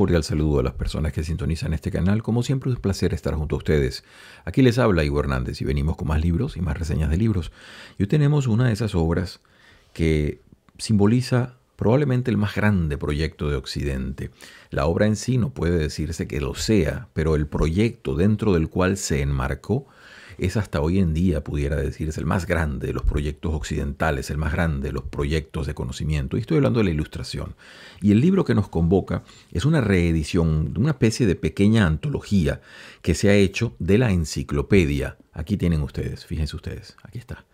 cordial saludo a las personas que sintonizan este canal. Como siempre, es un placer estar junto a ustedes. Aquí les habla Ivo Hernández y venimos con más libros y más reseñas de libros. Y hoy tenemos una de esas obras que simboliza probablemente el más grande proyecto de Occidente. La obra en sí no puede decirse que lo sea, pero el proyecto dentro del cual se enmarcó es hasta hoy en día, pudiera decirse, el más grande de los proyectos occidentales, el más grande de los proyectos de conocimiento. Y estoy hablando de la Ilustración. Y el libro que nos convoca es una reedición, una especie de pequeña antología que se ha hecho de la enciclopedia. Aquí tienen ustedes, fíjense ustedes, aquí está.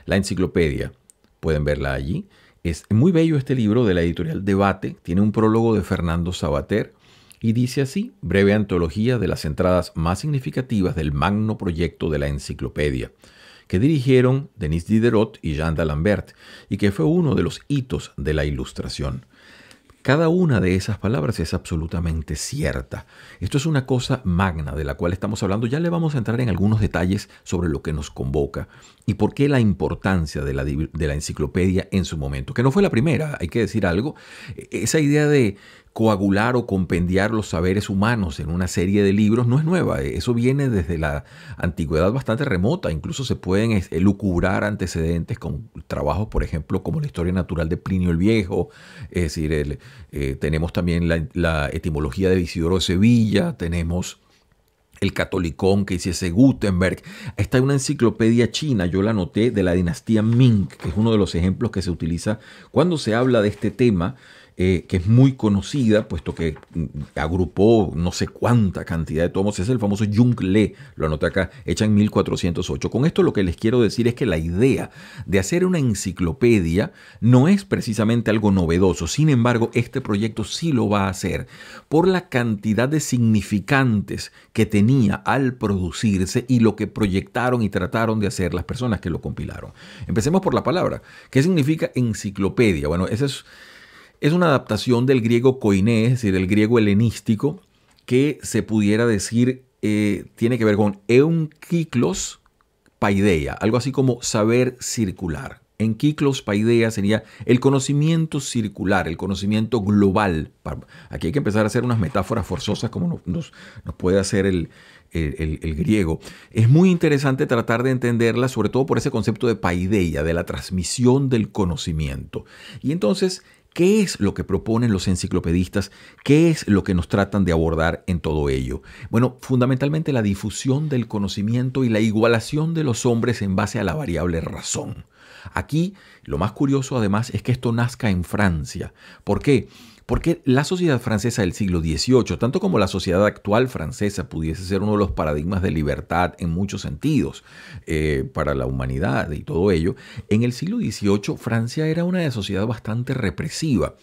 La enciclopedia, pueden verla allí. Es muy bello este libro de la editorial Debate, tiene un prólogo de Fernando Sabater y dice así: breve antología de las entradas más significativas del magno proyecto de la enciclopedia, que dirigieron Denis Diderot y Jean d'Alembert y que fue uno de los hitos de la Ilustración. Cada una de esas palabras es absolutamente cierta. Esto es una cosa magna de la cual estamos hablando. Ya le vamos a entrar en algunos detalles sobre lo que nos convoca y por qué la importancia de la enciclopedia en su momento, que no fue la primera, hay que decir algo. Esa idea de coagular o compendiar los saberes humanos en una serie de libros no es nueva. Eso viene desde la antigüedad bastante remota. Incluso se pueden lucubrar antecedentes con trabajos, por ejemplo, como la historia natural de Plinio el Viejo. Es decir, tenemos también la etimología de Isidoro de Sevilla, tenemos el Catolicón que hiciese Gutenberg. Esta es una enciclopedia china, yo la anoté, de la dinastía Ming, que es uno de los ejemplos que se utiliza cuando se habla de este tema, que es muy conocida, puesto que agrupó no sé cuánta cantidad de tomos. Es el famoso Jung Le, lo anoté acá, hecha en 1408. Con esto lo que les quiero decir es que la idea de hacer una enciclopedia no es precisamente algo novedoso. Sin embargo, este proyecto sí lo va a hacer por la cantidad de significantes que tenía al producirse y lo que proyectaron y trataron de hacer las personas que lo compilaron. Empecemos por la palabra. ¿Qué significa enciclopedia? Bueno, esa es una adaptación del griego koiné, es decir, del griego helenístico, que se pudiera decir tiene que ver con eunkiklos paideia, algo así como saber circular. Enkiklos paideia sería el conocimiento circular, el conocimiento global. Aquí hay que empezar a hacer unas metáforas forzosas como nos puede hacer el griego. Es muy interesante tratar de entenderla, sobre todo por ese concepto de paideia, de la transmisión del conocimiento. Y entonces, ¿qué es lo que proponen los enciclopedistas? ¿Qué es lo que nos tratan de abordar en todo ello? Bueno, fundamentalmente la difusión del conocimiento y la igualación de los hombres en base a la variable razón. Aquí, lo más curioso además es que esto nazca en Francia. ¿Por qué? Porque la sociedad francesa del siglo XVIII, tanto como la sociedad actual francesa, pudiese ser uno de los paradigmas de libertad en muchos sentidos para la humanidad y todo ello, en el siglo XVIII Francia era una sociedad bastante represiva.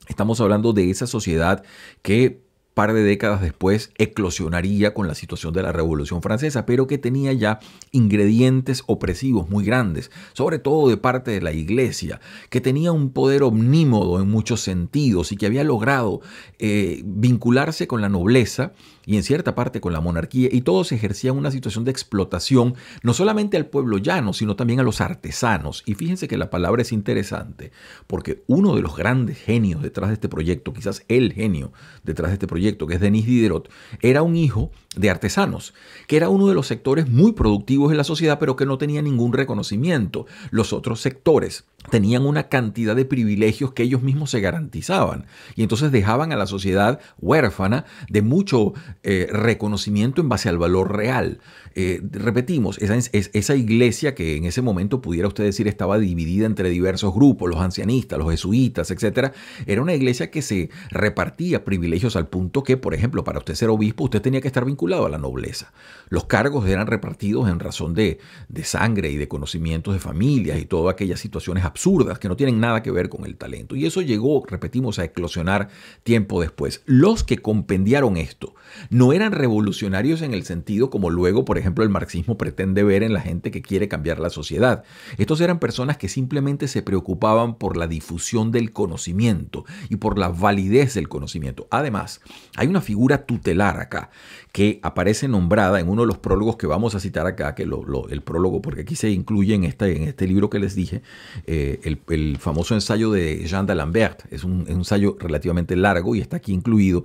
Estamos hablando de esa sociedad que par de décadas después eclosionaría con la situación de la Revolución Francesa, pero que tenía ya ingredientes opresivos muy grandes, sobre todo de parte de la Iglesia, que tenía un poder omnímodo en muchos sentidos y que había logrado vincularse con la nobleza y en cierta parte con la monarquía, y todos ejercían una situación de explotación, no solamente al pueblo llano, sino también a los artesanos. Y fíjense que la palabra es interesante, porque uno de los grandes genios detrás de este proyecto, quizás el genio detrás de este proyecto, que es Denis Diderot, era un hijo de artesanos, que era uno de los sectores muy productivos de la sociedad, pero que no tenía ningún reconocimiento. Los otros sectores tenían una cantidad de privilegios que ellos mismos se garantizaban, y entonces dejaban a la sociedad huérfana de mucho reconocimiento en base al valor real. Repetimos, esa iglesia que en ese momento pudiera usted decir estaba dividida entre diversos grupos, los ancianistas, los jesuitas, etcétera, era una iglesia que se repartía privilegios al punto que, por ejemplo, para usted ser obispo, usted tenía que estar vinculado a la nobleza. Los cargos eran repartidos en razón de sangre y de conocimientos de familias y todas aquellas situaciones absurdas que no tienen nada que ver con el talento. Y eso llegó, repetimos, a eclosionar tiempo después. Los que compendiaron esto no eran revolucionarios en el sentido como luego, por por ejemplo, el marxismo pretende ver en la gente que quiere cambiar la sociedad. Estos eran personas que simplemente se preocupaban por la difusión del conocimiento y por la validez del conocimiento. Además, hay una figura tutelar acá que aparece nombrada en uno de los prólogos que vamos a citar acá, que el prólogo, porque aquí se incluye en este libro que les dije, el famoso ensayo de Jean d'Alembert. Es un ensayo relativamente largo y está aquí incluido.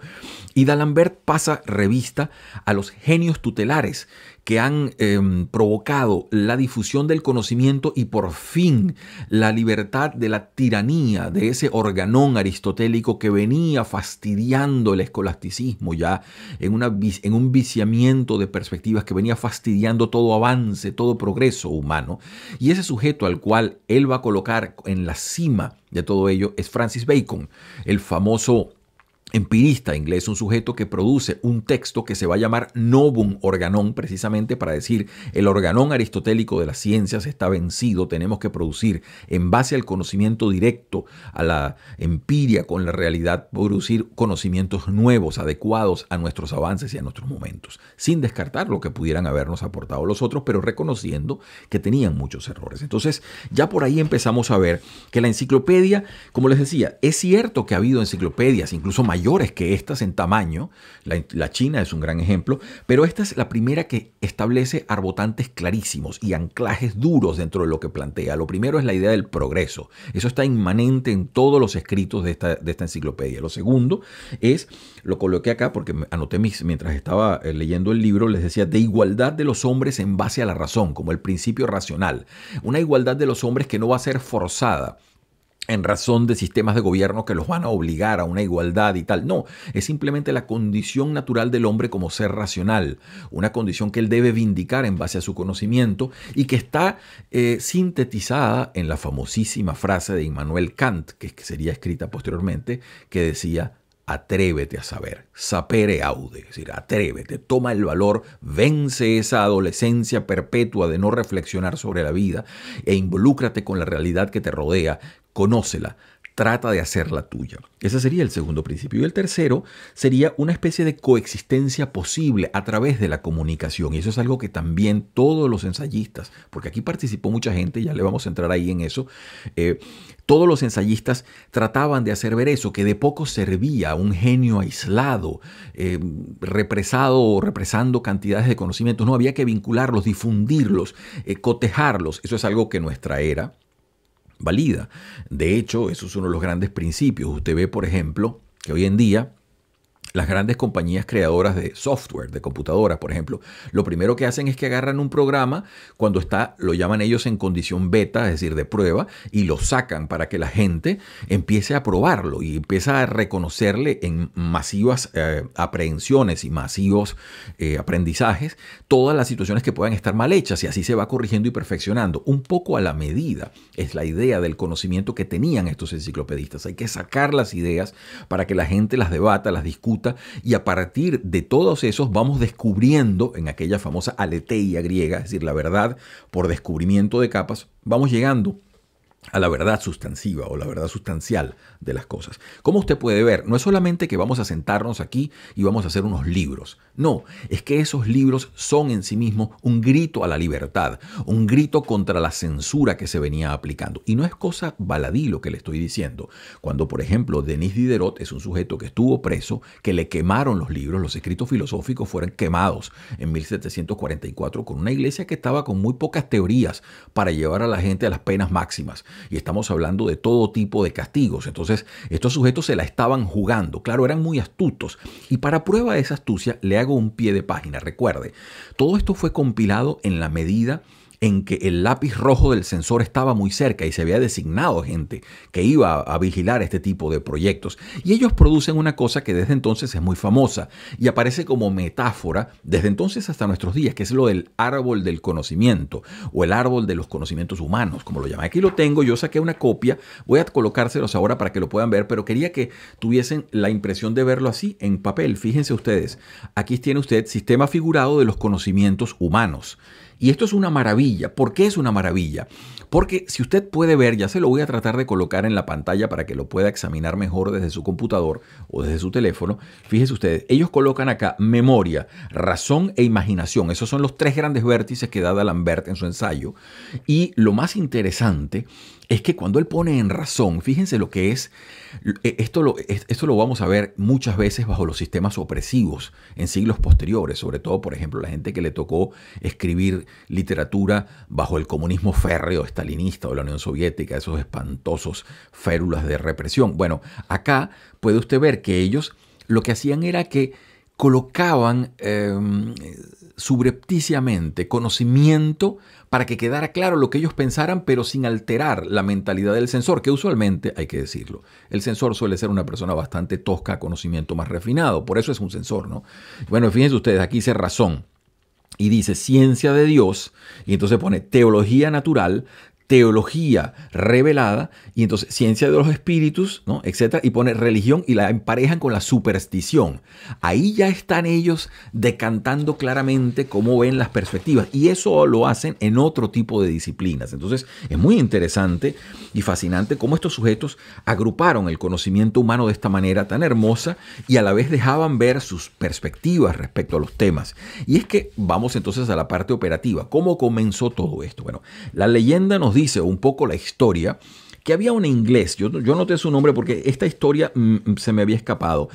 Y d'Alembert pasa revista a los genios tutelares que han provocado la difusión del conocimiento y por fin la libertad de la tiranía de ese organón aristotélico que venía fastidiando el escolasticismo ya en un viciamiento de perspectivas que venía fastidiando todo avance, todo progreso humano. Y ese sujeto al cual él va a colocar en la cima de todo ello es Francis Bacon, el famoso empirista inglés, un sujeto que produce un texto que se va a llamar Novum Organon, precisamente para decir el organón aristotélico de las ciencias está vencido, tenemos que producir en base al conocimiento directo, a la empiria con la realidad, producir conocimientos nuevos, adecuados a nuestros avances y a nuestros momentos, sin descartar lo que pudieran habernos aportado los otros, pero reconociendo que tenían muchos errores. Entonces, ya por ahí empezamos a ver que la enciclopedia, como les decía, es cierto que ha habido enciclopedias, incluso mayores que estas en tamaño, la China es un gran ejemplo, pero esta es la primera que establece arbotantes clarísimos y anclajes duros dentro de lo que plantea. Lo primero es la idea del progreso, eso está inmanente en todos los escritos de esta enciclopedia. Lo segundo es, lo coloqué acá porque anoté mientras estaba leyendo el libro, les decía, de igualdad de los hombres en base a la razón, como el principio racional, una igualdad de los hombres que no va a ser forzada en razón de sistemas de gobierno que los van a obligar a una igualdad y tal. No, es simplemente la condición natural del hombre como ser racional, una condición que él debe vindicar en base a su conocimiento y que está sintetizada en la famosísima frase de Immanuel Kant, que sería escrita posteriormente, que decía: atrévete a saber, sapere aude, es decir, atrévete, toma el valor, vence esa adolescencia perpetua de no reflexionar sobre la vida e involúcrate con la realidad que te rodea, conócela, trata de hacerla tuya. Ese sería el segundo principio. Y el tercero sería una especie de coexistencia posible a través de la comunicación. Y eso es algo que también todos los ensayistas, porque aquí participó mucha gente, ya le vamos a entrar ahí en eso, todos los ensayistas trataban de hacer ver eso, que de poco servía un genio aislado, represado o represando cantidades de conocimientos. No, había que vincularlos, difundirlos, cotejarlos. Eso es algo que nuestra era valida. De hecho, eso es uno de los grandes principios. Usted ve, por ejemplo, que hoy en día las grandes compañías creadoras de software, de computadoras, por ejemplo, lo primero que hacen es que agarran un programa cuando está, lo llaman ellos en condición beta, es decir, de prueba, y lo sacan para que la gente empiece a probarlo y empieza a reconocerle en masivas aprehensiones y masivos aprendizajes todas las situaciones que puedan estar mal hechas, y así se va corrigiendo y perfeccionando. Un poco a la medida es la idea del conocimiento que tenían estos enciclopedistas. Hay que sacar las ideas para que la gente las debata, las discuta, y a partir de todos esos vamos descubriendo en aquella famosa aletheia griega, es decir, la verdad por descubrimiento de capas, vamos llegando a la verdad sustantiva o la verdad sustancial de las cosas. Como usted puede ver, no es solamente que vamos a sentarnos aquí y vamos a hacer unos libros. No, es que esos libros son en sí mismos un grito a la libertad, un grito contra la censura que se venía aplicando. Y no es cosa baladí lo que le estoy diciendo. Cuando, por ejemplo, Denis Diderot es un sujeto que estuvo preso, que le quemaron los libros, los escritos filosóficos fueron quemados en 1744 con una iglesia que estaba con muy pocas teorías para llevar a la gente a las penas máximas. Y estamos hablando de todo tipo de castigos. Entonces, estos sujetos se la estaban jugando. Claro, eran muy astutos. Y para prueba de esa astucia, le hago un pie de página. Recuerde, todo esto fue compilado en la medida en que el lápiz rojo del censor estaba muy cerca y se había designado gente que iba a vigilar este tipo de proyectos. Y ellos producen una cosa que desde entonces es muy famosa y aparece como metáfora desde entonces hasta nuestros días, que es lo del árbol del conocimiento o el árbol de los conocimientos humanos, como lo llaman. Aquí lo tengo, yo saqué una copia, voy a colocárselos ahora para que lo puedan ver, pero quería que tuviesen la impresión de verlo así en papel. Fíjense ustedes, aquí tiene usted sistema figurado de los conocimientos humanos. Y esto es una maravilla. ¿Por qué es una maravilla? Porque si usted puede ver, ya se lo voy a tratar de colocar en la pantalla para que lo pueda examinar mejor desde su computador o desde su teléfono. Fíjense ustedes, ellos colocan acá memoria, razón e imaginación. Esos son los tres grandes vértices que da D'Alembert en su ensayo. Y lo más interesante es que cuando él pone en razón, fíjense lo que es, esto lo vamos a ver muchas veces bajo los sistemas opresivos en siglos posteriores, sobre todo, por ejemplo, la gente que le tocó escribir literatura bajo el comunismo férreo estalinista o la Unión Soviética, esos espantosos férulas de represión. Bueno, acá puede usted ver que ellos lo que hacían era que colocaban subrepticiamente conocimiento para que quedara claro lo que ellos pensaran, pero sin alterar la mentalidad del censor, que usualmente, hay que decirlo, el censor suele ser una persona bastante tosca, conocimiento más refinado, por eso es un censor, ¿no? Bueno, fíjense ustedes, aquí dice razón, y dice ciencia de Dios, y entonces pone teología natural, teología revelada, y entonces ciencia de los espíritus, ¿no? Etcétera, y pone religión y la emparejan con la superstición. Ahí ya están ellos decantando claramente cómo ven las perspectivas, y eso lo hacen en otro tipo de disciplinas. Entonces es muy interesante y fascinante cómo estos sujetos agruparon el conocimiento humano de esta manera tan hermosa y a la vez dejaban ver sus perspectivas respecto a los temas. Y es que vamos entonces a la parte operativa. ¿Cómo comenzó todo esto? Bueno, la leyenda nos dice un poco la historia que había un inglés, yo noté su nombre porque esta historia se me había escapado.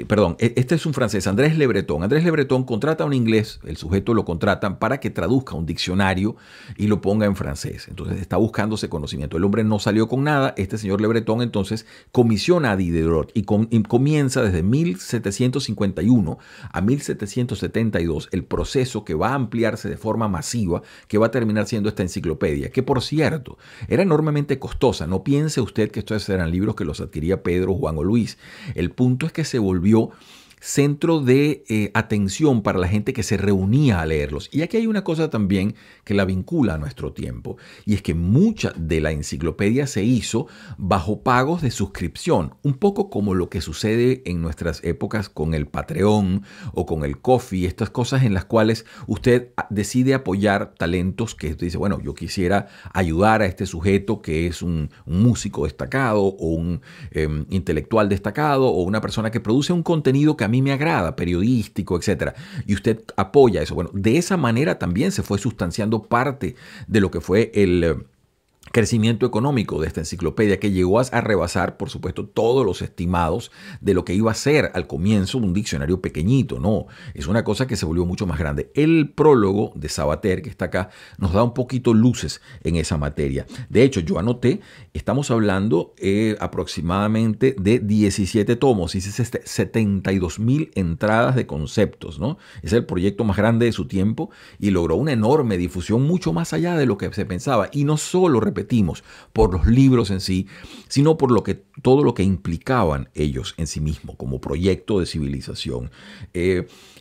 Perdón, este es un francés, Andrés Le Breton. Andrés Le Breton contrata a un inglés, el sujeto lo contratan para que traduzca un diccionario y lo ponga en francés. Entonces está buscándose conocimiento. El hombre no salió con nada. Este señor Le Breton entonces comisiona a Diderot y comienza desde 1751 a 1772 el proceso que va a ampliarse de forma masiva, que va a terminar siendo esta enciclopedia, que por cierto era enormemente costosa. No piense usted que estos eran libros que los adquiría Pedro, Juan o Luis. El punto es que se volvió centro de atención para la gente que se reunía a leerlos. Y aquí hay una cosa también que la vincula a nuestro tiempo, y es que mucha de la enciclopedia se hizo bajo pagos de suscripción, un poco como lo que sucede en nuestras épocas con el Patreon o con el Ko-fi, estas cosas en las cuales usted decide apoyar talentos que usted dice, bueno, yo quisiera ayudar a este sujeto que es un músico destacado o un intelectual destacado o una persona que produce un contenido que a mí me agrada, periodístico, etcétera, y usted apoya eso. Bueno, de esa manera también se fue sustanciando parte de lo que fue el crecimiento económico de esta enciclopedia, que llegó a rebasar, por supuesto, todos los estimados de lo que iba a ser al comienzo un diccionario pequeñito. No, es una cosa que se volvió mucho más grande. El prólogo de Sabater, que está acá, nos da un poquito luces en esa materia. De hecho, yo anoté, estamos hablando aproximadamente de 17 tomos, y 72.000 entradas de conceptos, ¿no? Es el proyecto más grande de su tiempo y logró una enorme difusión mucho más allá de lo que se pensaba. Y no solo repetimos por los libros en sí, sino por todo lo que implicaban ellos en sí mismos como proyecto de civilización.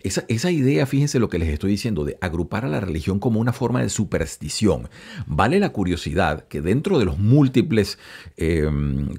Esa idea, fíjense lo que les estoy diciendo, de agrupar a la religión como una forma de superstición. Vale la curiosidad que dentro de los múltiples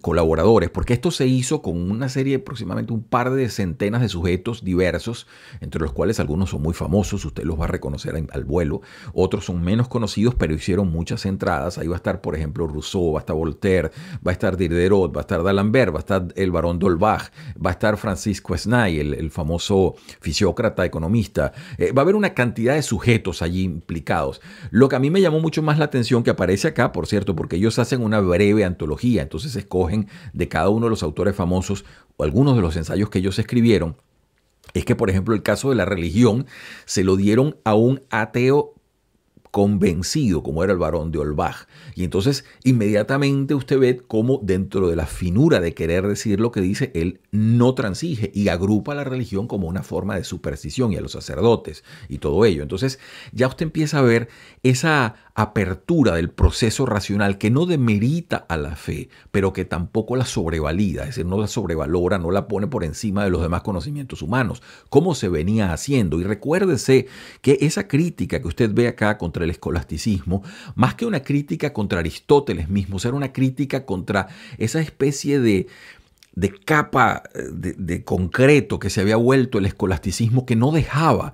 colaboradores, porque esto se hizo con una serie, aproximadamente un par de centenas de sujetos diversos, entre los cuales algunos son muy famosos, usted los va a reconocer al vuelo, otros son menos conocidos, pero hicieron muchas entradas. Ahí va a estar, por ejemplo, Rousseau, va a estar Voltaire, va a estar Diderot, va a estar D'Alembert, va a estar el barón d'Holbach, va a estar Francisco Esnay, el famoso fisiócrata, economista. Va a haber una cantidad de sujetos allí implicados. Lo que a mí me llamó mucho más la atención, que aparece acá, por cierto, porque ellos hacen una breve antología, entonces escogen de cada uno de los autores famosos o algunos de los ensayos que ellos escribieron, es que, por ejemplo, el caso de la religión se lo dieron a un ateo convencido, como era el barón de Holbach. Y entonces inmediatamente usted ve cómo dentro de la finura de querer decir lo que dice, él no transige y agrupa a la religión como una forma de superstición, y a los sacerdotes y todo ello. Entonces ya usted empieza a ver esa apertura del proceso racional que no demerita a la fe, pero que tampoco la sobrevalida, es decir, no la sobrevalora, no la pone por encima de los demás conocimientos humanos, como se venía haciendo. Y recuérdese que esa crítica que usted ve acá contra el escolasticismo, más que una crítica contra Aristóteles mismo, era una crítica contra esa especie de de capa de concreto que se había vuelto el escolasticismo, que no dejaba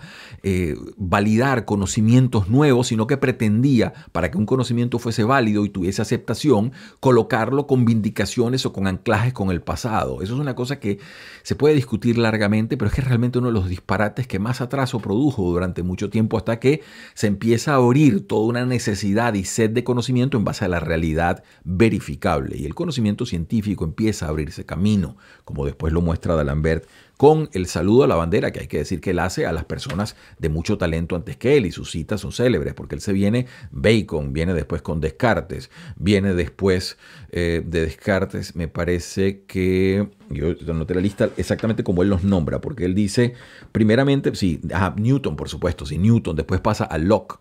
validar conocimientos nuevos, sino que pretendía, para que un conocimiento fuese válido y tuviese aceptación, colocarlo con vindicaciones o con anclajes con el pasado. Eso es una cosa que se puede discutir largamente, pero es que realmente uno de los disparates que más atraso produjo durante mucho tiempo, hasta que se empieza a abrir toda una necesidad y sed de conocimiento en base a la realidad verificable. Y el conocimiento científico empieza a abrirse camino, como después lo muestra D'Alembert, con el saludo a la bandera, que hay que decir que él hace a las personas de mucho talento antes que él, y sus citas son célebres, porque él se viene Bacon, viene después con Descartes, viene después de Descartes, me parece que, yo anoté la lista exactamente como él los nombra, porque él dice, primeramente, sí, Newton, por supuesto, sí, Newton, después pasa a Locke.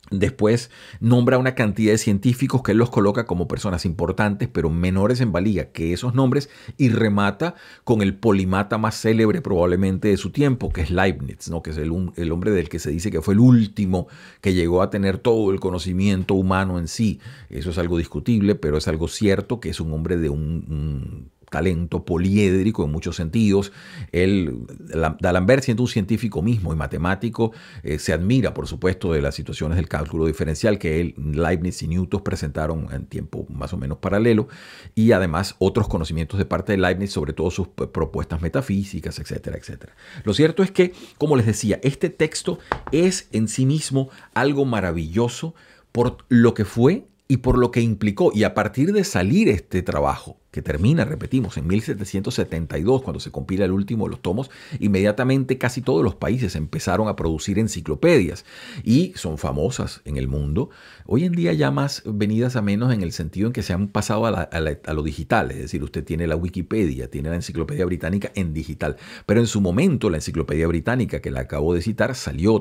Después nombra una cantidad de científicos que él los coloca como personas importantes, pero menores en valía que esos nombres, y remata con el polimata más célebre probablemente de su tiempo, que es Leibniz, ¿no? Que es el hombre del que se dice que fue el último que llegó a tener todo el conocimiento humano en sí. Eso es algo discutible, pero es algo cierto, que es un hombre de un talento poliédrico en muchos sentidos. D'Alembert, siendo un científico mismo y matemático, se admira, por supuesto, de las situaciones del cálculo diferencial que Leibniz y Newton presentaron en tiempo más o menos paralelo, y además otros conocimientos de parte de Leibniz, sobre todo sus propuestas metafísicas, etcétera, etcétera. Lo cierto es que, como les decía, este texto es en sí mismo algo maravilloso por lo que fue y por lo que implicó. Y a partir de salir este trabajo, que termina, repetimos, en 1772, cuando se compila el último de los tomos, inmediatamente casi todos los países empezaron a producir enciclopedias, y son famosas en el mundo. Hoy en día ya más venidas a menos, en el sentido en que se han pasado a lo digital. Es decir, usted tiene la Wikipedia, tiene la Enciclopedia Británica en digital. Pero en su momento la Enciclopedia Británica, que la acabo de citar,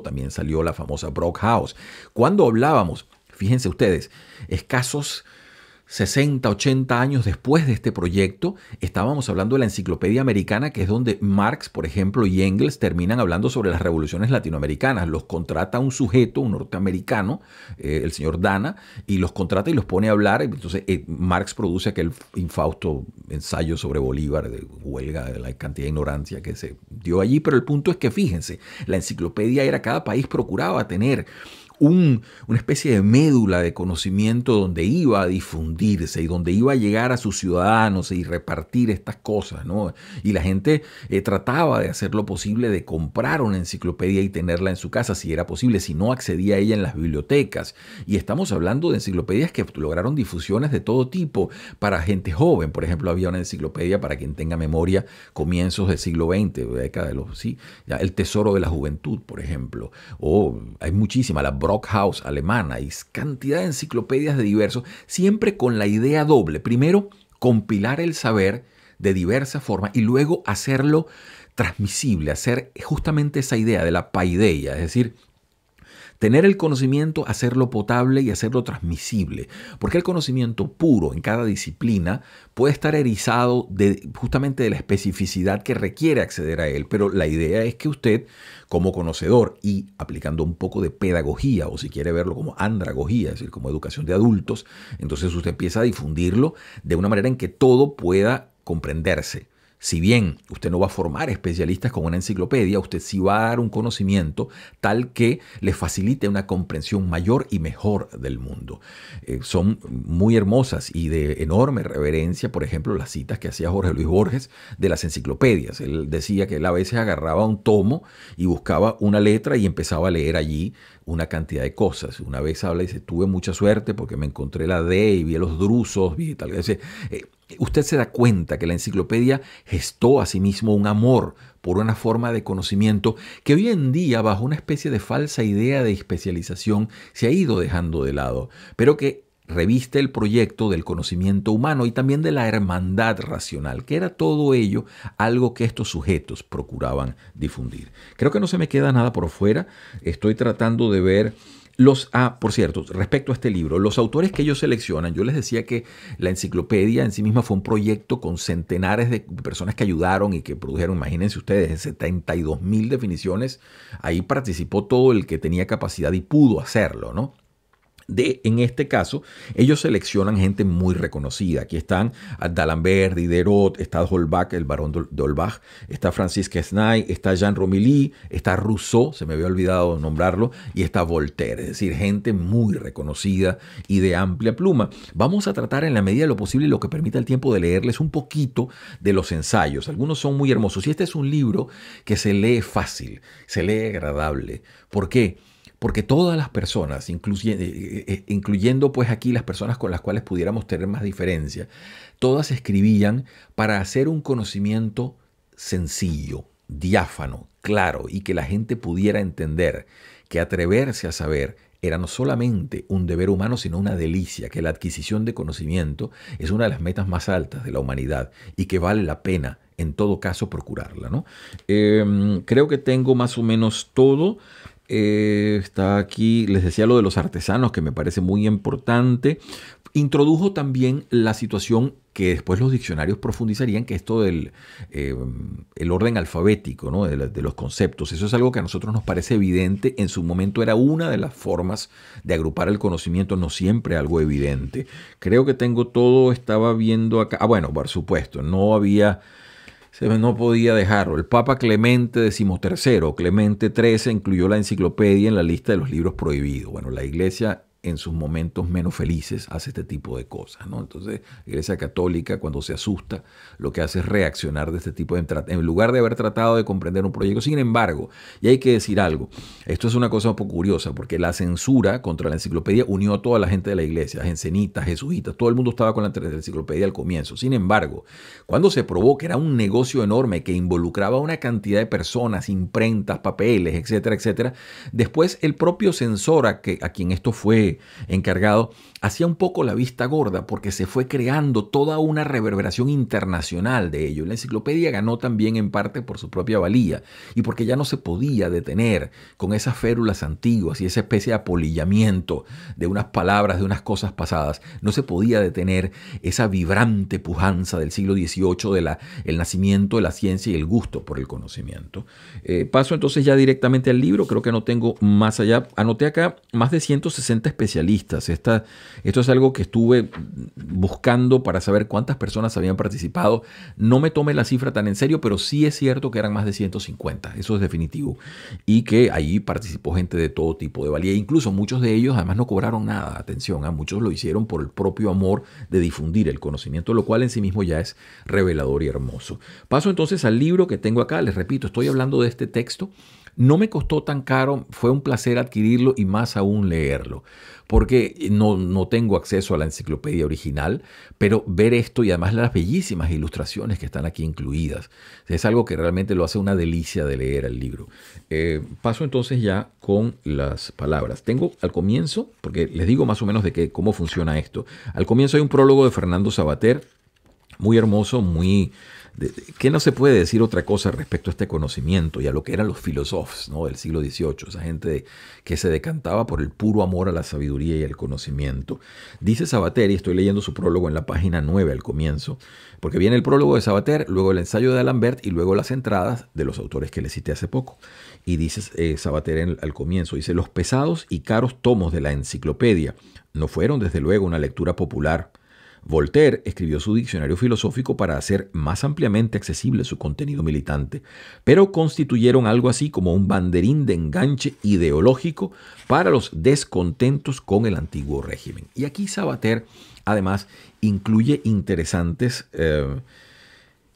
también salió la famosa Brockhaus. Cuando hablábamos, fíjense ustedes, escasos 60, 80 años después de este proyecto, estábamos hablando de la Enciclopedia Americana, que es donde Marx, por ejemplo, y Engels terminan hablando sobre las revoluciones latinoamericanas. Los contrata un sujeto, un norteamericano, el señor Dana, y los contrata y los pone a hablar. Entonces Marx produce aquel infausto ensayo sobre Bolívar, de huelga, de la cantidad de ignorancia que se dio allí. Pero el punto es que, fíjense, la enciclopedia cada país procuraba tener una especie de médula de conocimiento donde iba a difundirse y donde iba a llegar a sus ciudadanos y repartir estas cosas, ¿no? Y la gente trataba de hacer lo posible de comprar una enciclopedia y tenerla en su casa, si era posible, si no, accedía a ella en las bibliotecas. Y estamos hablando de enciclopedias que lograron difusiones de todo tipo para gente joven. Por ejemplo, había una enciclopedia, para quien tenga memoria, comienzos del siglo XX, década de los, sí, ya, El Tesoro de la Juventud, por ejemplo. O hay muchísimas, la Brockhaus alemana, y cantidad de enciclopedias de diversos, siempre con la idea doble. Primero, compilar el saber de diversas formas, y luego hacerlo transmisible, hacer justamente esa idea de la paideia, es decir, tener el conocimiento, hacerlo potable y hacerlo transmisible. Porque el conocimiento puro en cada disciplina puede estar erizado justamente de la especificidad que requiere acceder a él. Pero la idea es que usted, como conocedor y aplicando un poco de pedagogía, o si quiere verlo como andragogía, es decir, como educación de adultos, entonces usted empieza a difundirlo de una manera en que todo pueda comprenderse. Si bien usted no va a formar especialistas con una enciclopedia, usted sí va a dar un conocimiento tal que le facilite una comprensión mayor y mejor del mundo. Son muy hermosas y de enorme reverencia, por ejemplo, las citas que hacía Jorge Luis Borges de las enciclopedias. Él decía que él a veces agarraba un tomo y buscaba una letra y empezaba a leer allí una cantidad de cosas. Una vez habla y dice, tuve mucha suerte porque me encontré la D y vi a los drusos, vi tal. Usted se da cuenta que la enciclopedia gestó a sí mismo un amor por una forma de conocimiento que hoy en día, bajo una especie de falsa idea de especialización, se ha ido dejando de lado, pero que reviste el proyecto del conocimiento humano y también de la hermandad racional, que era todo ello algo que estos sujetos procuraban difundir. Creo que no se me queda nada por fuera. Estoy tratando de ver por cierto, respecto a este libro, los autores que ellos seleccionan, yo les decía que la enciclopedia en sí misma fue un proyecto con centenares de personas que ayudaron y que produjeron, imagínense ustedes, 72,000 definiciones. Ahí participó todo el que tenía capacidad y pudo hacerlo, ¿no? En este caso, ellos seleccionan gente muy reconocida. Aquí están D'Alembert, Diderot, está Holbach, el barón de Holbach, está Francis Quesnay, está Jean Romilly, está Rousseau, se me había olvidado nombrarlo, y está Voltaire, es decir, gente muy reconocida y de amplia pluma. Vamos a tratar en la medida de lo posible, lo que permita el tiempo, de leerles un poquito de los ensayos. Algunos son muy hermosos y este es un libro que se lee fácil, se lee agradable. ¿Por qué? Porque todas las personas, incluyendo pues aquí las personas con las cuales pudiéramos tener más diferencia, todas escribían para hacer un conocimiento sencillo, diáfano, claro, y que la gente pudiera entender que atreverse a saber era no solamente un deber humano, sino una delicia, que la adquisición de conocimiento es una de las metas más altas de la humanidad y que vale la pena en todo caso procurarla, ¿no? Creo que tengo más o menos todo. Está aquí, les decía lo de los artesanos, que me parece muy importante. Introdujo también la situación que después los diccionarios profundizarían, que esto del el orden alfabético, ¿no? de los conceptos. Eso es algo que a nosotros nos parece evidente. En su momento era una de las formas de agrupar el conocimiento, no siempre algo evidente. Creo que tengo todo, estaba viendo acá. Bueno, por supuesto, no podía dejarlo. El Papa Clemente XIII, Clemente XIII, incluyó la enciclopedia en la lista de los libros prohibidos. Bueno, la Iglesia en sus momentos menos felices hace este tipo de cosas, ¿no? Entonces, la Iglesia Católica, cuando se asusta, lo que hace es reaccionar de este tipo en lugar de haber tratado de comprender un proyecto. Sin embargo, y hay que decir algo, esto es una cosa un poco curiosa, porque la censura contra la enciclopedia unió a toda la gente de la Iglesia, jansenitas, jesuitas, todo el mundo estaba con la enciclopedia al comienzo. Sin embargo, cuando se probó que era un negocio enorme que involucraba a una cantidad de personas, imprentas, papeles, etcétera, etcétera, después el propio censor a quien esto fue encargado, hacía un poco la vista gorda porque se fue creando toda una reverberación internacional de ello. La enciclopedia ganó también en parte por su propia valía y porque ya no se podía detener con esas férulas antiguas y esa especie de apolillamiento de unas palabras, de unas cosas pasadas. No se podía detener esa vibrante pujanza del siglo XVIII el nacimiento de la ciencia y el gusto por el conocimiento. Paso entonces ya directamente al libro. Creo que no tengo más allá. Anoté acá más de 160 especialistas. Esto es algo que estuve buscando para saber cuántas personas habían participado. No me tomé la cifra tan en serio, pero sí es cierto que eran más de 150. Eso es definitivo. Y que allí participó gente de todo tipo de valía. Incluso muchos de ellos además no cobraron nada. Atención, muchos lo hicieron por el propio amor de difundir el conocimiento, lo cual en sí mismo ya es revelador y hermoso. Paso entonces al libro que tengo acá. Les repito, estoy hablando de este texto. No me costó tan caro, fue un placer adquirirlo y más aún leerlo, porque no tengo acceso a la enciclopedia original, pero ver esto y además las bellísimas ilustraciones que están aquí incluidas, es algo que realmente lo hace una delicia de leer el libro. Paso entonces ya con las palabras. Tengo al comienzo, porque les digo más o menos cómo funciona esto. Al comienzo hay un prólogo de Fernando Savater, muy hermoso, que no se puede decir otra cosa respecto a este conocimiento y a lo que eran los filósofos, ¿no? del siglo XVIII, esa gente que se decantaba por el puro amor a la sabiduría y al conocimiento. Dice Savater, y estoy leyendo su prólogo en la página 9 al comienzo, porque viene el prólogo de Savater, luego el ensayo de D'Alembert y luego las entradas de los autores que les cité hace poco. Y dice Savater al comienzo, dice: los pesados y caros tomos de la enciclopedia no fueron desde luego una lectura popular. Voltaire escribió su diccionario filosófico para hacer más ampliamente accesible su contenido militante, pero constituyeron algo así como un banderín de enganche ideológico para los descontentos con el antiguo régimen. Y aquí Savater, además, incluye interesantes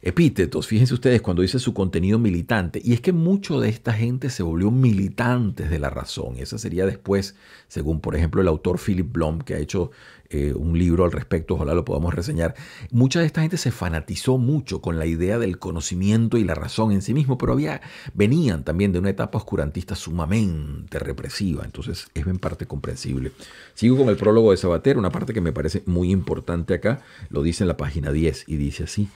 epítetos. Fíjense ustedes cuando dice su contenido militante. Y es que mucho de esta gente se volvió militantes de la razón. Y esa sería después, según por ejemplo el autor Philip Blom, que ha hecho un libro al respecto, ojalá lo podamos reseñar. Mucha de esta gente se fanatizó mucho con la idea del conocimiento y la razón en sí mismo, pero venían también de una etapa oscurantista sumamente represiva. Entonces es en parte comprensible. Sigo con el prólogo de Savater, una parte que me parece muy importante acá. Lo dice en la página 10 y dice así: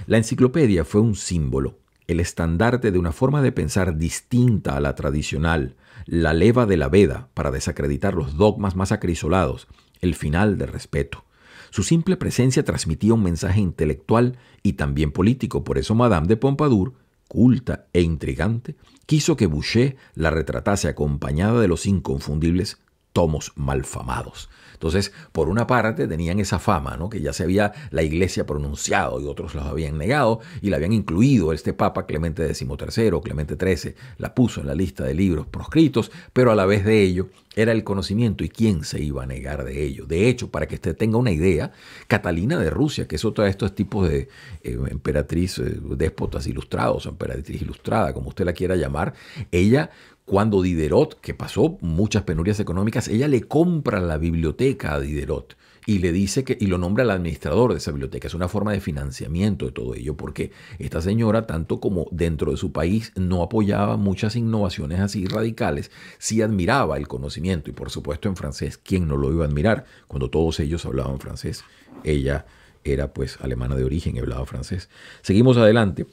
la enciclopedia fue un símbolo, el estandarte de una forma de pensar distinta a la tradicional, la leva de la veda para desacreditar los dogmas más acrisolados, el final del respeto. Su simple presencia transmitía un mensaje intelectual y también político. Por eso Madame de Pompadour, culta e intrigante, quiso que Boucher la retratase acompañada de los inconfundibles tomos malfamados. Entonces, por una parte tenían esa fama, ¿no? Que ya se había la iglesia pronunciado y otros los habían negado y la habían incluido. Este Papa Clemente XIII, Clemente XIII, la puso en la lista de libros proscritos, pero a la vez de ello era el conocimiento y quién se iba a negar de ello. De hecho, para que usted tenga una idea, Catalina de Rusia, que es otra de estos tipos de emperatriz, déspotas ilustrados, emperatriz ilustrada, como usted la quiera llamar, ella, cuando Diderot, que pasó muchas penurias económicas, ella le compra la biblioteca a Diderot y le dice y lo nombra el administrador de esa biblioteca. Es una forma de financiamiento de todo ello, porque esta señora, tanto como dentro de su país, no apoyaba muchas innovaciones así radicales, sí admiraba el conocimiento y por supuesto en francés, ¿quién no lo iba a admirar? Cuando todos ellos hablaban francés, ella era pues alemana de origen y hablaba francés. Seguimos adelante.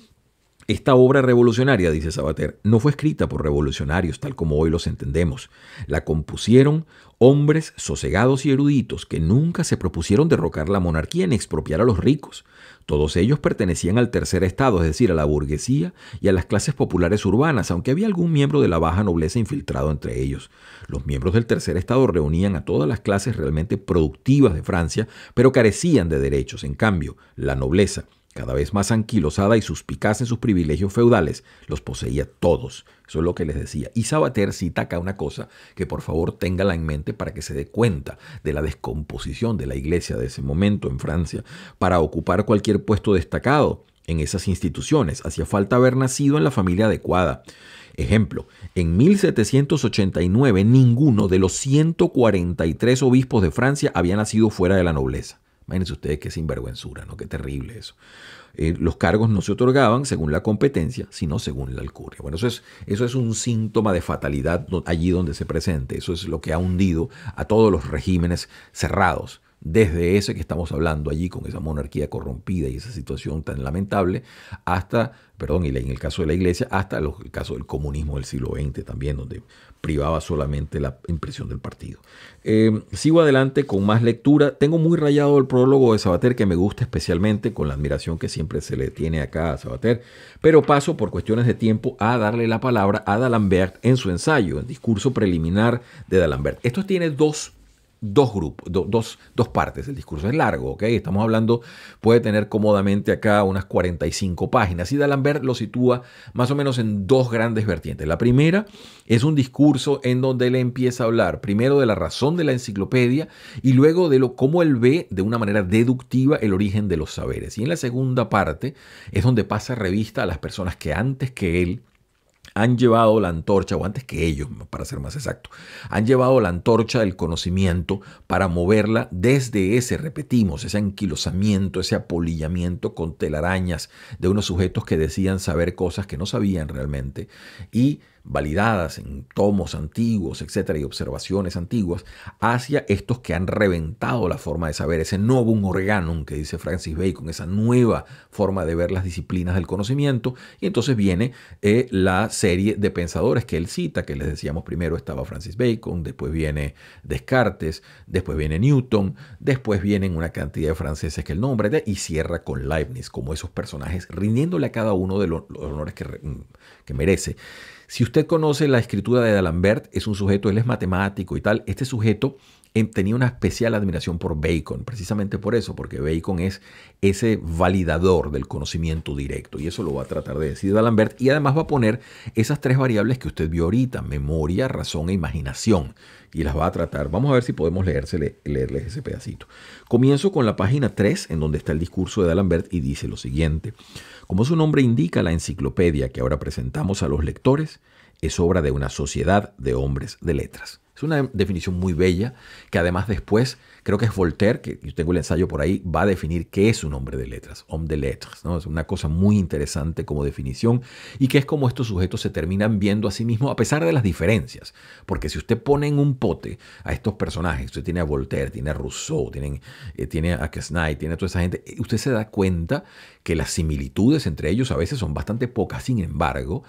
Esta obra revolucionaria, dice Sabater, no fue escrita por revolucionarios tal como hoy los entendemos. La compusieron hombres sosegados y eruditos que nunca se propusieron derrocar la monarquía ni expropiar a los ricos. Todos ellos pertenecían al tercer estado, es decir, a la burguesía y a las clases populares urbanas, aunque había algún miembro de la baja nobleza infiltrado entre ellos. Los miembros del tercer estado reunían a todas las clases realmente productivas de Francia, pero carecían de derechos. En cambio, la nobleza, cada vez más anquilosada y suspicaz en sus privilegios feudales, los poseía todos. Eso es lo que les decía. Y Sabater cita acá una cosa que por favor téngala en mente para que se dé cuenta de la descomposición de la iglesia de ese momento en Francia. Para ocupar cualquier puesto destacado en esas instituciones, hacía falta haber nacido en la familia adecuada. Ejemplo, en 1789 ninguno de los 143 obispos de Francia había nacido fuera de la nobleza. Imagínense ustedes qué sinvergüenzura, ¿no? Qué terrible eso. Los cargos no se otorgaban según la competencia, sino según la alcurnia. Bueno, eso es un síntoma de fatalidad allí donde se presente. Eso es lo que ha hundido a todos los regímenes cerrados. Desde ese que estamos hablando allí, con esa monarquía corrompida y esa situación tan lamentable, hasta, y en el caso de la iglesia, hasta el caso del comunismo del siglo XX también, donde privaba solamente la impresión del partido. Sigo adelante con más lectura. Tengo muy rayado el prólogo de Sabater, que me gusta especialmente, con la admiración que siempre se le tiene acá a Sabater, pero paso por cuestiones de tiempo a darle la palabra a D'Alembert en su ensayo, el discurso preliminar de D'Alembert. Esto tiene dos partes. El discurso es largo, ¿ok? Estamos hablando, puede tener cómodamente acá unas 45 páginas y D'Alembert lo sitúa más o menos en dos grandes vertientes. La primera es un discurso en donde él empieza a hablar primero de la razón de la enciclopedia y luego de cómo él ve de una manera deductiva el origen de los saberes. Y en la segunda parte es donde pasa revista a las personas que antes que él han llevado la antorcha, o antes que ellos, para ser más exacto, han llevado la antorcha del conocimiento para moverla desde ese anquilosamiento, ese apolillamiento con telarañas de unos sujetos que decían saber cosas que no sabían realmente y validadas en tomos antiguos, etcétera, y observaciones antiguas, hacia estos que han reventado la forma de saber, ese novum organum que dice Francis Bacon, esa nueva forma de ver las disciplinas del conocimiento. Y entonces viene la serie de pensadores que él cita, que les decíamos, primero estaba Francis Bacon, después viene Descartes, después viene Newton, después vienen una cantidad de franceses que él nombra, y cierra con Leibniz, como esos personajes, rindiéndole a cada uno de los honores que merece. Si usted conoce la escritura de D'Alembert, es un sujeto, él es matemático y tal. Este sujeto tenía una especial admiración por Bacon, precisamente por eso, porque Bacon es ese validador del conocimiento directo, y eso lo va a tratar de decir D'Alembert, y además va a poner esas tres variables que usted vio ahorita, memoria, razón e imaginación, y las va a tratar. Vamos a ver si podemos leerles ese pedacito. Comienzo con la página 3, en donde está el discurso de D'Alembert, y dice lo siguiente: como su nombre indica, la enciclopedia que ahora presentamos a los lectores es obra de una sociedad de hombres de letras. Es una definición muy bella que además después, creo que es Voltaire, que yo tengo el ensayo por ahí, va a definir qué es un hombre de letras, homme de lettres, ¿no? Es una cosa muy interesante como definición y que es como estos sujetos se terminan viendo a sí mismos a pesar de las diferencias. Porque si usted pone en un pote a estos personajes, usted tiene a Voltaire, tiene a Rousseau, tiene a Quesnay, tiene a toda esa gente, usted se da cuenta que las similitudes entre ellos a veces son bastante pocas. Sin embargo,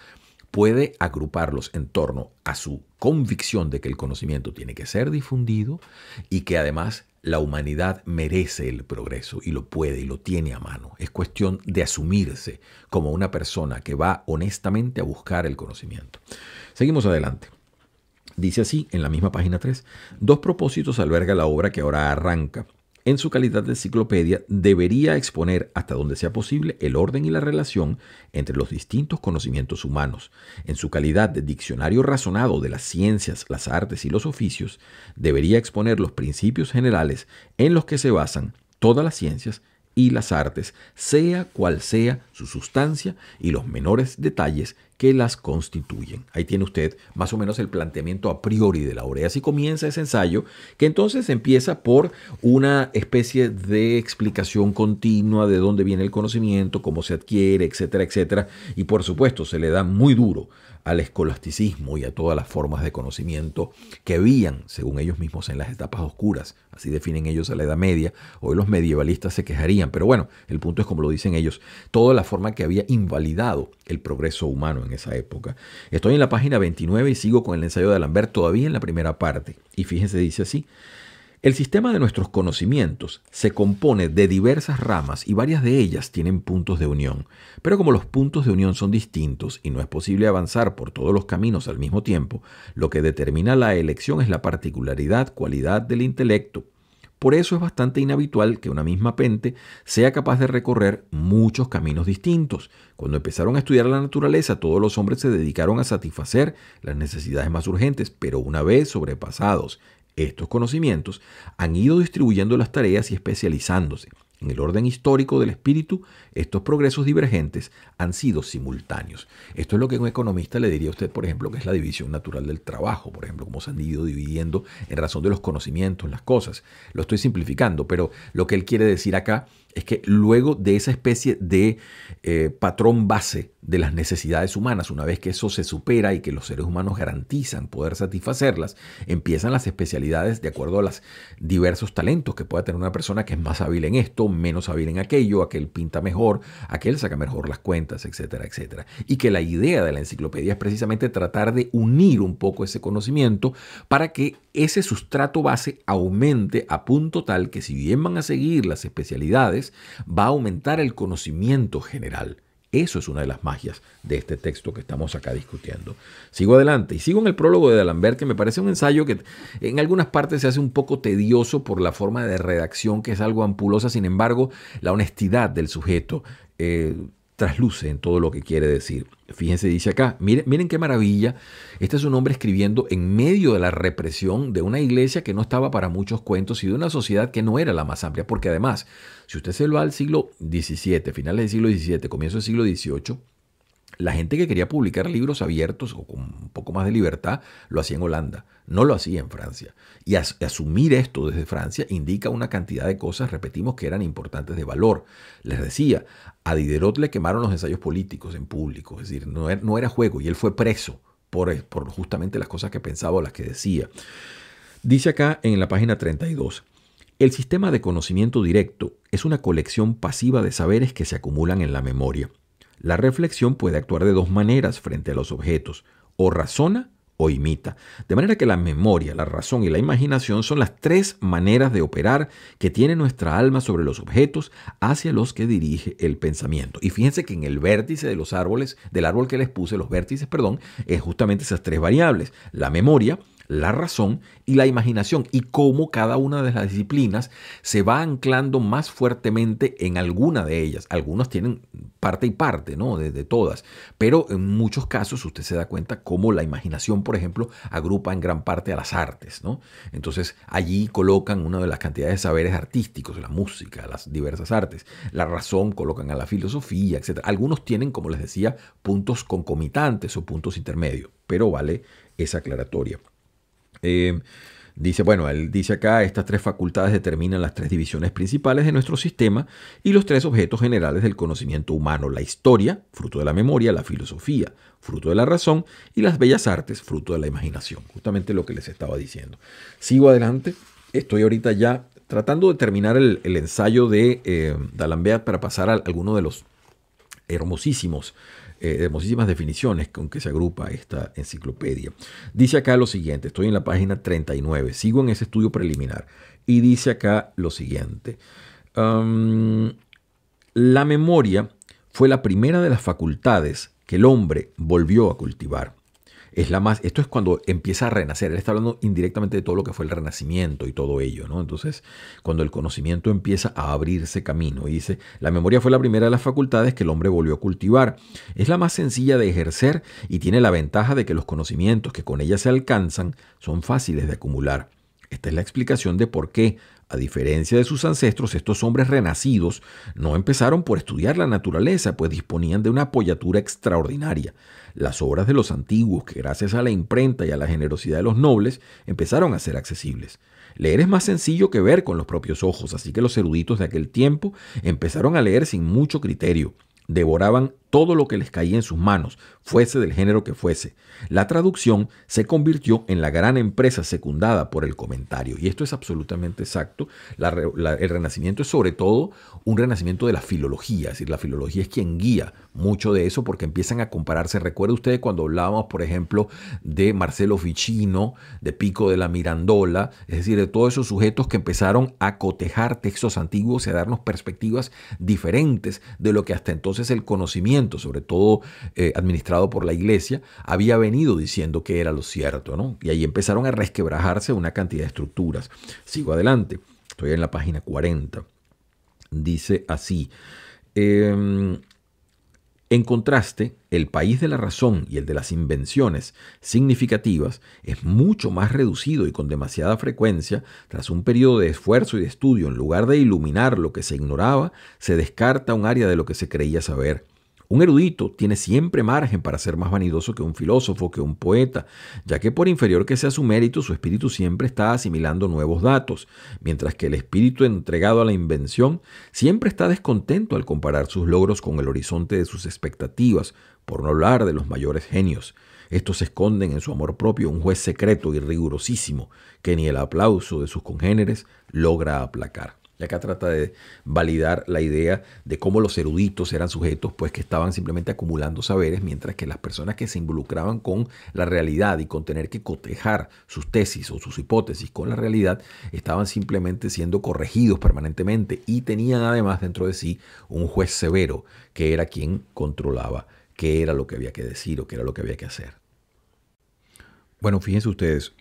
puede agruparlos en torno a su convicción de que el conocimiento tiene que ser difundido y que además la humanidad merece el progreso y lo puede y lo tiene a mano. Es cuestión de asumirse como una persona que va honestamente a buscar el conocimiento. Seguimos adelante. Dice así, en la misma página 3, dos propósitos alberga la obra que ahora arranca. En su calidad de enciclopedia, debería exponer hasta donde sea posible el orden y la relación entre los distintos conocimientos humanos. En su calidad de diccionario razonado de las ciencias, las artes y los oficios, debería exponer los principios generales en los que se basan todas las ciencias y las artes, sea cual sea su sustancia y los menores detalles que las constituyen. Ahí tiene usted más o menos el planteamiento a priori de la obra. Y así comienza ese ensayo, que entonces empieza por una especie de explicación continua de dónde viene el conocimiento, cómo se adquiere, etcétera, etcétera. Y por supuesto se le da muy duro al escolasticismo y a todas las formas de conocimiento que habían, según ellos mismos, en las etapas oscuras. Así definen ellos a la Edad Media. Hoy los medievalistas se quejarían, pero bueno, el punto es como lo dicen ellos, toda la forma que había invalidado el progreso humano en esa época. Estoy en la página 29 y sigo con el ensayo de D'Alembert todavía en la primera parte. Y fíjense, dice así: el sistema de nuestros conocimientos se compone de diversas ramas y varias de ellas tienen puntos de unión. Pero como los puntos de unión son distintos y no es posible avanzar por todos los caminos al mismo tiempo, lo que determina la elección es la particularidad, cualidad del intelecto. Por eso es bastante inhabitual que una misma mente sea capaz de recorrer muchos caminos distintos. Cuando empezaron a estudiar la naturaleza, todos los hombres se dedicaron a satisfacer las necesidades más urgentes, pero una vez sobrepasados estos conocimientos, han ido distribuyendo las tareas y especializándose. En el orden histórico del espíritu, estos progresos divergentes han sido simultáneos. Esto es lo que un economista le diría a usted, por ejemplo, que es la división natural del trabajo, por ejemplo, cómo se han ido dividiendo en razón de los conocimientos, las cosas. Lo estoy simplificando, pero lo que él quiere decir acá es que luego de esa especie de patrón base de las necesidades humanas, una vez que eso se supera y que los seres humanos garantizan poder satisfacerlas, empiezan las especialidades de acuerdo a los diversos talentos que pueda tener una persona que es más hábil en esto, menos hábil en aquello, aquel pinta mejor, aquel saca mejor las cuentas, etcétera, etcétera. Y que la idea de la enciclopedia es precisamente tratar de unir un poco ese conocimiento para que ese sustrato base aumente a punto tal que si bien van a seguir las especialidades, va a aumentar el conocimiento general. Eso es una de las magias de este texto que estamos acá discutiendo. Sigo adelante y sigo en el prólogo de D'Alembert, que me parece un ensayo que en algunas partes se hace un poco tedioso por la forma de redacción, que es algo ampulosa. Sin embargo, la honestidad del sujeto trasluce en todo lo que quiere decir. Fíjense, dice acá, miren qué maravilla. Este es un hombre escribiendo en medio de la represión de una iglesia que no estaba para muchos cuentos y de una sociedad que no era la más amplia, porque además, si usted se va al siglo XVII, finales del siglo XVII, comienzo del siglo XVIII, la gente que quería publicar libros abiertos o con un poco más de libertad lo hacía en Holanda, no lo hacía en Francia. Y asumir esto desde Francia indica una cantidad de cosas, repetimos, que eran importantes de valor. Les decía, a Diderot le quemaron los ensayos políticos en público, es decir, no era juego y él fue preso por justamente las cosas que pensaba o las que decía. Dice acá en la página 32, el sistema de conocimiento directo es una colección pasiva de saberes que se acumulan en la memoria. La reflexión puede actuar de dos maneras frente a los objetos, o razona o imita. De manera que la memoria, la razón y la imaginación son las tres maneras de operar que tiene nuestra alma sobre los objetos hacia los que dirige el pensamiento. Y fíjense que en el vértice de los árboles, del árbol que les puse, los vértices, es justamente esas tres variables, la memoria, la razón y la imaginación, y cómo cada una de las disciplinas se va anclando más fuertemente en alguna de ellas. Algunos tienen parte y parte, ¿no? de todas, pero en muchos casos usted se da cuenta cómo la imaginación, por ejemplo, agrupa en gran parte a las artes, ¿no? Entonces allí colocan una de las cantidades de saberes artísticos, la música, las diversas artes. La razón colocan a la filosofía, etc. Algunos tienen, como les decía, puntos concomitantes o puntos intermedios, pero vale esa aclaratoria. Él dice acá, estas tres facultades determinan las tres divisiones principales de nuestro sistema y los tres objetos generales del conocimiento humano: la historia, fruto de la memoria; la filosofía, fruto de la razón; y las bellas artes, fruto de la imaginación. Justamente lo que les estaba diciendo. Sigo adelante. Estoy ahorita ya tratando de terminar el ensayo de D'Alembert para pasar a alguno de los hermosísimas definiciones con que se agrupa esta enciclopedia. Dice acá lo siguiente, estoy en la página 39, sigo en ese estudio preliminar, y dice acá lo siguiente: la memoria fue la primera de las facultades que el hombre volvió a cultivar. Esto es cuando empieza a renacer. Él está hablando indirectamente de todo lo que fue el Renacimiento y todo ello, ¿no? Entonces, cuando el conocimiento empieza a abrirse camino, y dice, la memoria fue la primera de las facultades que el hombre volvió a cultivar. Es la más sencilla de ejercer y tiene la ventaja de que los conocimientos que con ella se alcanzan son fáciles de acumular. Esta es la explicación de por qué, a diferencia de sus ancestros, estos hombres renacidos no empezaron por estudiar la naturaleza, pues disponían de una apoyatura extraordinaria. Las obras de los antiguos, que gracias a la imprenta y a la generosidad de los nobles, empezaron a ser accesibles. Leer es más sencillo que ver con los propios ojos, así que los eruditos de aquel tiempo empezaron a leer sin mucho criterio. Devoraban todo lo que les caía en sus manos, fuese del género que fuese. La traducción se convirtió en la gran empresa secundada por el comentario. Y esto es absolutamente exacto. El Renacimiento es sobre todo un renacimiento de la filología. Es decir, la filología es quien guía mucho de eso porque empiezan a compararse. Recuerde usted cuando hablábamos, por ejemplo, de Marcelo Ficino, de Pico de la Mirandola, es decir, de todos esos sujetos que empezaron a cotejar textos antiguos y a darnos perspectivas diferentes de lo que hasta entonces el conocimiento, sobre todo administrado por la Iglesia, había venido diciendo que era lo cierto, ¿no? Y ahí empezaron a resquebrajarse una cantidad de estructuras. Sigo adelante, estoy en la página 40. Dice así, en contraste, el país de la razón y el de las invenciones significativas es mucho más reducido y con demasiada frecuencia, tras un periodo de esfuerzo y de estudio, en lugar de iluminar lo que se ignoraba, se descarta un área de lo que se creía saber. Un erudito tiene siempre margen para ser más vanidoso que un filósofo, que un poeta, ya que por inferior que sea su mérito, su espíritu siempre está asimilando nuevos datos, mientras que el espíritu entregado a la invención siempre está descontento al comparar sus logros con el horizonte de sus expectativas, por no hablar de los mayores genios. Estos esconden en su amor propio un juez secreto y rigurosísimo que ni el aplauso de sus congéneres logra aplacar. Y acá trata de validar la idea de cómo los eruditos eran sujetos pues que estaban simplemente acumulando saberes, mientras que las personas que se involucraban con la realidad y con tener que cotejar sus tesis o sus hipótesis con la realidad, estaban simplemente siendo corregidos permanentemente y tenían además dentro de sí un juez severo que era quien controlaba qué era lo que había que decir o qué era lo que había que hacer. Bueno, fíjense ustedes.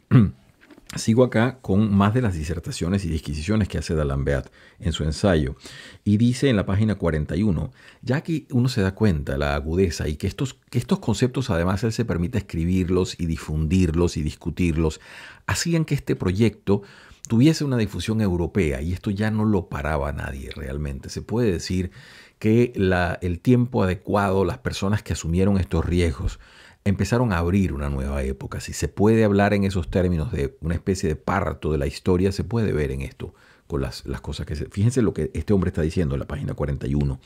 Sigo acá con más de las disertaciones y disquisiciones que hace D'Alembert en su ensayo. Y dice en la página 41, ya que uno se da cuenta la agudeza y que estos conceptos además él se permite escribirlos y difundirlos y discutirlos, hacían que este proyecto tuviese una difusión europea y esto ya no lo paraba nadie realmente. Se puede decir que el tiempo adecuado, las personas que asumieron estos riesgos, empezaron a abrir una nueva época. Si se puede hablar en esos términos de una especie de parto de la historia, se puede ver en esto con las cosas que se... Fíjense lo que este hombre está diciendo en la página 41.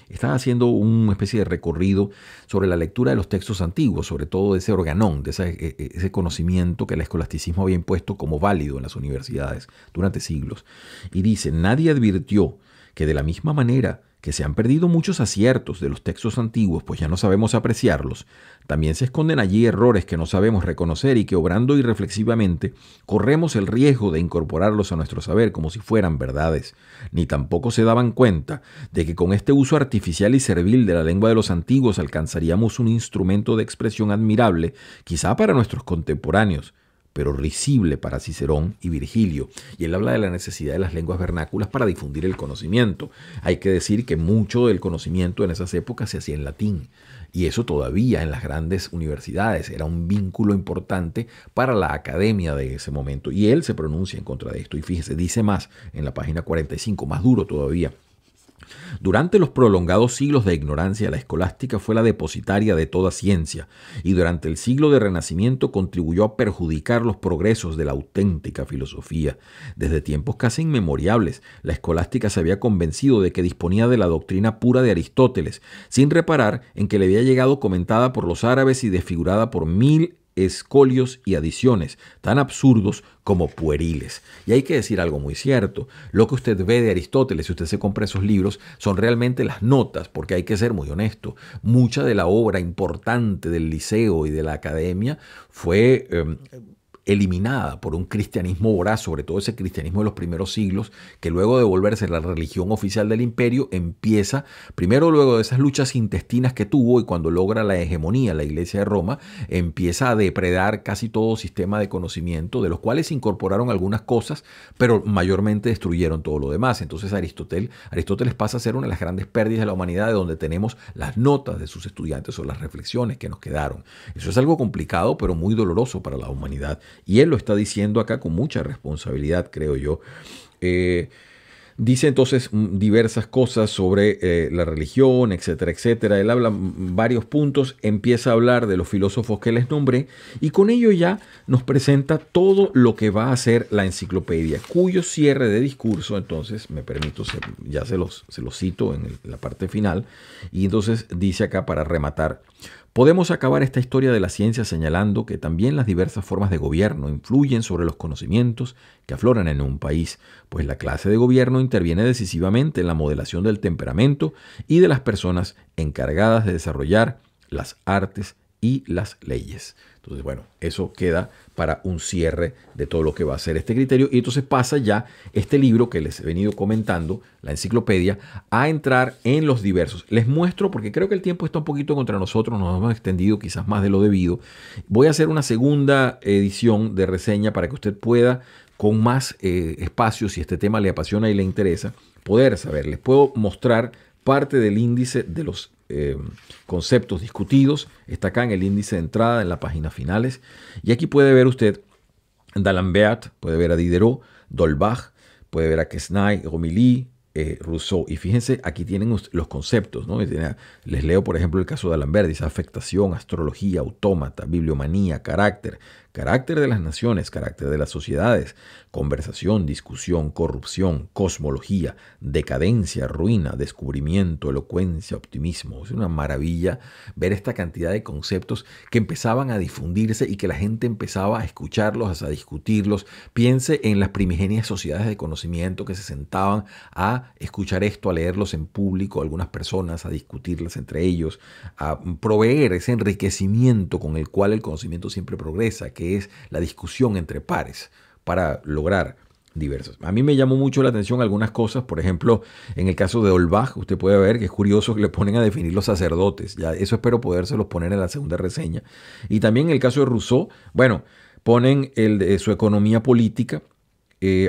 Está haciendo una especie de recorrido sobre la lectura de los textos antiguos, sobre todo de ese organón, de ese conocimiento que el escolasticismo había impuesto como válido en las universidades durante siglos. Y dice, nadie advirtió que de la misma manera que se han perdido muchos aciertos de los textos antiguos, pues ya no sabemos apreciarlos, también se esconden allí errores que no sabemos reconocer y que, obrando irreflexivamente, corremos el riesgo de incorporarlos a nuestro saber como si fueran verdades. Ni tampoco se daban cuenta de que con este uso artificial y servil de la lengua de los antiguos alcanzaríamos un instrumento de expresión admirable, quizá para nuestros contemporáneos, pero risible para Cicerón y Virgilio. Y él habla de la necesidad de las lenguas vernáculas para difundir el conocimiento. Hay que decir que mucho del conocimiento en esas épocas se hacía en latín. Y eso todavía en las grandes universidades era un vínculo importante para la academia de ese momento. Y él se pronuncia en contra de esto. Y fíjese, dice más en la página 45, más duro todavía. Durante los prolongados siglos de ignorancia, la escolástica fue la depositaria de toda ciencia, y durante el siglo de Renacimiento contribuyó a perjudicar los progresos de la auténtica filosofía. Desde tiempos casi inmemoriales, la escolástica se había convencido de que disponía de la doctrina pura de Aristóteles, sin reparar en que le había llegado comentada por los árabes y desfigurada por 1000 escolios y adiciones, tan absurdos como pueriles. Y hay que decir algo muy cierto. Lo que usted ve de Aristóteles, si usted se compra esos libros, son realmente las notas, porque hay que ser muy honesto. Mucha de la obra importante del liceo y de la academia fue eliminada por un cristianismo voraz, sobre todo ese cristianismo de los primeros siglos, que luego de volverse la religión oficial del imperio, empieza, primero luego de esas luchas intestinas que tuvo y cuando logra la hegemonía, la Iglesia de Roma, empieza a depredar casi todo sistema de conocimiento, de los cuales incorporaron algunas cosas, pero mayormente destruyeron todo lo demás. Entonces Aristóteles pasa a ser una de las grandes pérdidas de la humanidad, de donde tenemos las notas de sus estudiantes o las reflexiones que nos quedaron. Eso es algo complicado, pero muy doloroso para la humanidad. Y él lo está diciendo acá con mucha responsabilidad, creo yo. Dice entonces diversas cosas sobre la religión, etcétera, etcétera. Él habla varios puntos, empieza a hablar de los filósofos que les nombré y con ello ya nos presenta todo lo que va a hacer la enciclopedia, cuyo cierre de discurso, entonces me permito, ya se los cito en la parte final, y entonces dice acá para rematar: podemos acabar esta historia de la ciencia señalando que también las diversas formas de gobierno influyen sobre los conocimientos que afloran en un país, pues la clase de gobierno interviene decisivamente en la modelación del temperamento y de las personas encargadas de desarrollar las artes y las leyes. Entonces, bueno, eso queda para un cierre de todo lo que va a ser este criterio. Y entonces pasa ya este libro que les he venido comentando, la enciclopedia, a entrar en los diversos. Les muestro, porque creo que el tiempo está un poquito contra nosotros, nos hemos extendido quizás más de lo debido. Voy a hacer una segunda edición de reseña para que usted pueda, con más espacio, si este tema le apasiona y le interesa, poder saber. Les puedo mostrar parte del índice de los conceptos discutidos. Está acá en el índice de entrada, en las páginas finales. Y aquí puede ver usted d'Alembert, puede ver a Diderot, d'Holbach, puede ver a Quesnay, Romilly, Rousseau. Y fíjense, aquí tienen los conceptos, ¿no? Les leo, por ejemplo, el caso de D'Alembert. Dice afectación, astrología, autómata, bibliomanía, carácter de las naciones, carácter de las sociedades, conversación, discusión, corrupción, cosmología, decadencia, ruina, descubrimiento, elocuencia, optimismo. Es una maravilla ver esta cantidad de conceptos que empezaban a difundirse y que la gente empezaba a escucharlos, a discutirlos. Piense en las primigenias sociedades de conocimiento que se sentaban a escuchar esto, a leerlos en público, algunas personas, a discutirlas entre ellos, a proveer ese enriquecimiento con el cual el conocimiento siempre progresa, que es la discusión entre pares para lograr diversas. A mí me llamó mucho la atención algunas cosas, por ejemplo, en el caso de Holbach, usted puede ver que es curioso que le ponen a definir los sacerdotes. Ya eso espero podérselos poner en la segunda reseña. Y también en el caso de Rousseau, bueno, ponen su economía política.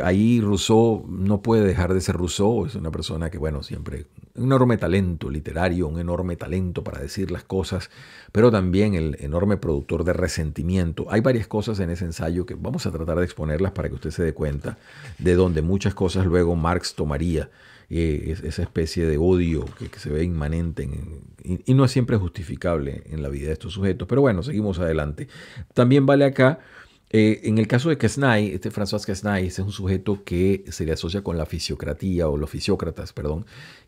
Ahí Rousseau no puede dejar de ser Rousseau, es una persona que, bueno, siempre un enorme talento literario, un enorme talento para decir las cosas, pero también el enorme productor de resentimiento. Hay varias cosas en ese ensayo que vamos a tratar de exponerlas para que usted se dé cuenta de donde muchas cosas luego Marx tomaría, esa especie de odio que se ve inmanente y no es siempre justificable en la vida de estos sujetos. Pero bueno, seguimos adelante. También vale acá. En el caso de Quesnay, François Quesnay, este es un sujeto que se le asocia con la fisiocratía o los fisiócratas, perdón,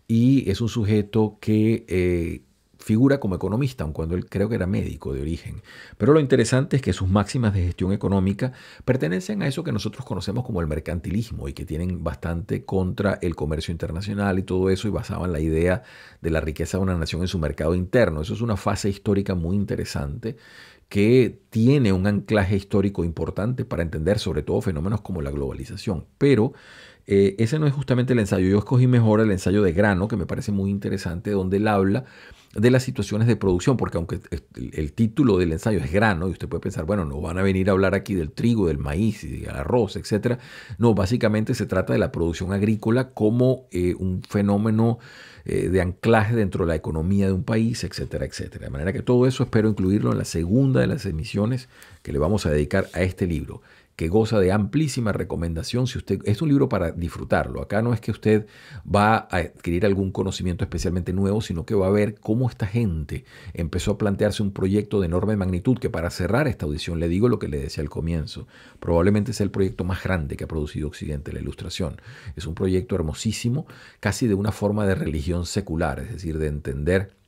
y es un sujeto que figura como economista, aun cuando él creo que era médico de origen. Pero lo interesante es que sus máximas de gestión económica pertenecen a eso que nosotros conocemos como el mercantilismo y que tienen bastante contra el comercio internacional y todo eso, y basaban la idea de la riqueza de una nación en su mercado interno. Eso es una fase histórica muy interesante que tiene un anclaje histórico importante para entender sobre todo fenómenos como la globalización. Pero ese no es justamente el ensayo. Yo escogí mejor el ensayo de Grano, que me parece muy interesante, donde él habla de las situaciones de producción, porque aunque el título del ensayo es Grano, y usted puede pensar, bueno, no van a venir a hablar aquí del trigo, del maíz, y del arroz, etc. No, básicamente se trata de la producción agrícola como un fenómeno de anclaje dentro de la economía de un país, etcétera, etcétera. De manera que todo eso espero incluirlo en la segunda de las emisiones que le vamos a dedicar a este libro, que goza de amplísima recomendación. Si usted, es un libro para disfrutarlo. Acá no es que usted va a adquirir algún conocimiento especialmente nuevo, sino que va a ver cómo esta gente empezó a plantearse un proyecto de enorme magnitud, que para cerrar esta audición le digo lo que le decía al comienzo, probablemente sea el proyecto más grande que ha producido Occidente, la Ilustración. Es un proyecto hermosísimo, casi de una forma de religión secular, es decir, de entender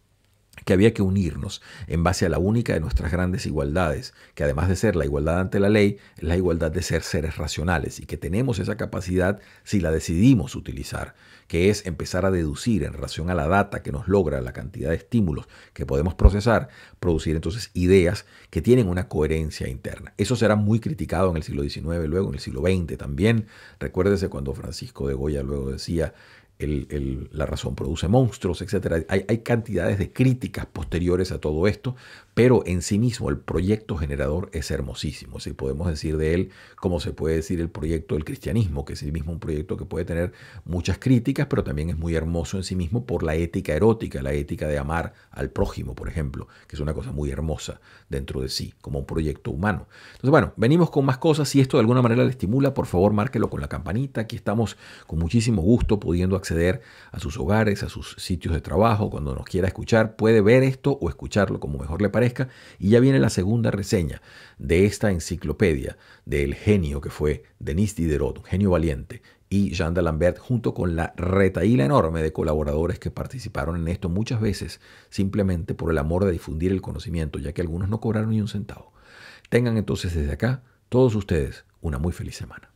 que había que unirnos en base a la única de nuestras grandes igualdades, que además de ser la igualdad ante la ley, es la igualdad de ser seres racionales, y que tenemos esa capacidad si la decidimos utilizar, que es empezar a deducir en relación a la data que nos logra la cantidad de estímulos que podemos procesar, producir entonces ideas que tienen una coherencia interna. Eso será muy criticado en el siglo XIX, luego en el siglo XX también. Recuérdese cuando Francisco de Goya luego decía la razón produce monstruos, etc. Hay cantidades de críticas posteriores a todo esto, pero en sí mismo el proyecto generador es hermosísimo. Si podemos decir de él como se puede decir el proyecto del cristianismo, que es sí mismo un proyecto que puede tener muchas críticas, pero también es muy hermoso en sí mismo por la ética erótica, la ética de amar al prójimo, por ejemplo, que es una cosa muy hermosa dentro de sí, como un proyecto humano. Entonces, bueno, venimos con más cosas. Si esto de alguna manera le estimula, por favor, márquelo con la campanita. Aquí estamos con muchísimo gusto pudiendo acceder a sus hogares, a sus sitios de trabajo. Cuando nos quiera escuchar, puede ver esto o escucharlo como mejor le parezca. Y ya viene la segunda reseña de esta enciclopedia del genio que fue Denis Diderot, un genio valiente, y Jean d'Alembert, junto con la retahíla enorme de colaboradores que participaron en esto muchas veces simplemente por el amor de difundir el conocimiento, ya que algunos no cobraron ni un centavo. Tengan entonces desde acá, todos ustedes, una muy feliz semana.